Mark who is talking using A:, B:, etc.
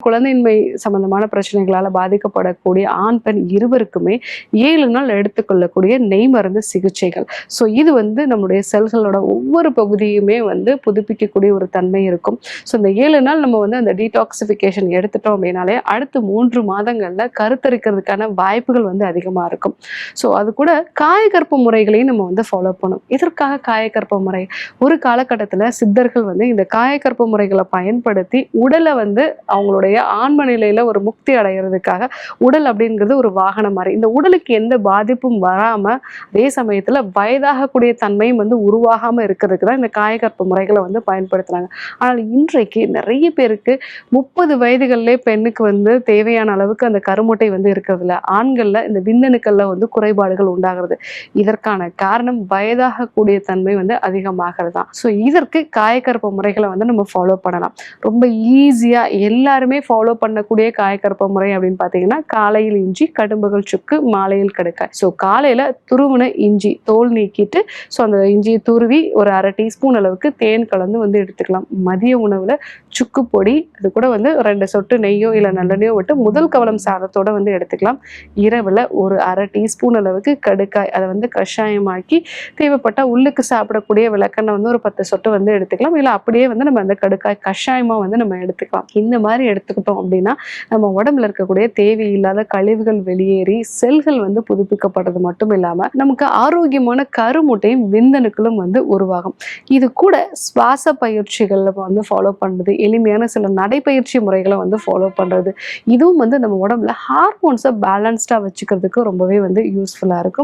A: குழந்தையின்மை சம்பந்தமான பிரச்சனைகளால் பாதிக்கப்படக்கூடிய ஆண் பெண் இருவருக்குமே 7 நாள் எடுத்துக்கொள்ளக்கூடிய நெய் மருந்து சிகிச்சைகள். ஸோ இது வந்து நம்முடைய செல்களோட ஒவ்வொரு பகுதியுமே வந்து புதுப்பிக்கக்கூடிய ஒரு தன்மை இருக்கும். ஸோ இந்த 7 நாள் நம்ம வந்து அந்த டீடாக்சிஃபிகேஷன் எடுத்துட்டோம் அப்படின்னாலே அடுத்து 3 மாதங்கள்ல கருத்தரிக்கிறதுக்கான வாய்ப்புகள் வந்து அதிகமா இருக்கும். ஸோ அது கூட காயகற்ப முறைகளையும் நம்ம வந்து ஃபாலோ பண்ணணும். எதற்காக காயகற்ப முறை? ஒரு காலகட்டத்தில் சித்தர்கள் வந்து இந்த காயகற்ப முறைகளை பயன்படுத்தி உடலை வந்து அவங்களுடைய ஆன்ம நிலையில ஒரு முக்தி அடைகிறதுக்காக, உடல் அப்படிங்கிறது ஒரு வாகனம் மாதிரி, இந்த உடலுக்கு எந்த பாதிப்பும் வராம அதே சமயத்துல வயதாகக்கூடிய தன்மையும் வந்து உருவாகாம இருக்கிறதுக்கு தான் இந்த காயகற்ப முறைகளை வந்து பயன்படுத்துறாங்க. ஆனால் இன்றைக்கு நிறைய பேருக்கு 30 வயதுகளிலே பெண்ணுக்கு வந்து தேவையான அளவுக்கு அந்த கருமுட்டை வந்து இருக்கிறதுல, ஆண்கள்ல இந்த விந்தணுக்கள்ல வந்து குறைபாடுகள் உண்டாகிறது. இதற்கான காரணம் வயதாகக்கூடிய தன்மை வந்து அதிகமாகிறது தான். ஸோ இதற்கு காயகற்ப முறைகளை வந்து நம்ம ஃபாலோ பண்ணலாம். ரொம்ப ஈஸியா எல்லாருமே ஃபாலோ பண்ணக்கூடிய காயகற்ப முறை அப்படின்னு பார்த்தீங்கன்னா, காலையில் இஞ்சி, கடும்பகல் சுக்கு, மாலையில் கடுக்காய். ஸோ காலையில துருவின இஞ்சி தோல் நீக்கிட்டு, ஸோ அந்த இஞ்சியை துருவி ஒரு 1/2 டீஸ்பூன் அளவுக்கு தேன் கலந்து வந்து எடுத்துக்கலாம். மதிய உணவுல சுக்கு பொடி, அது கூட வந்து 2 சொட்டு நெய்யோ இல்லை நல்லெண்ணெயோ விட்டு முதல் கவலம் சாதத்தோட வந்து எடுத்துக்கலாம். இரவுல ஒரு 1/2 டீஸ்பூன் அளவுக்கு கடுக்காய், அதை வந்து கஷாயமாக்கி தேவைப்பட்டா உள்ளுக்கு சாப்பிடக்கூடிய விளக்கெண்ணெய் வந்து ஒரு 10 சொட்டு வந்து எடுத்துக்கலாம். இல்லை அப்படியே வந்து நம்ம அந்த கடுக்காய் கஷாயமா வந்து நம்ம எடுத்துக்கலாம். இந்த மாதிரி எடுத்துக்கிட்டோம் அப்படின்னா நம்ம உடம்புல இருக்கக்கூடிய தேவையில்லாத கழிவுகள் வெளியேறி செல்கள் வந்து புதுப்பிக்கப்படுறது மட்டும் இல்லாம நமக்கு ஆரோக்கியமான கருமுட்டையும் விந்தணுக்களும் வந்து உருவாகும். இது கூட சுவாச பயிற்சிகள் வந்து ஃபாலோ பண்றது, எளிமையான சில நடைப்பயிற்சி முறைகளை வந்து ஃபாலோ பண்றது, இதுவும் வந்து நம்ம உடம்புல ஹார்மோன்ஸை பேலன்ஸ்டா வச்சுக்கிறதுக்கு ரொம்பவே வந்து யூஸ்ஃபுல்லா இருக்கும்.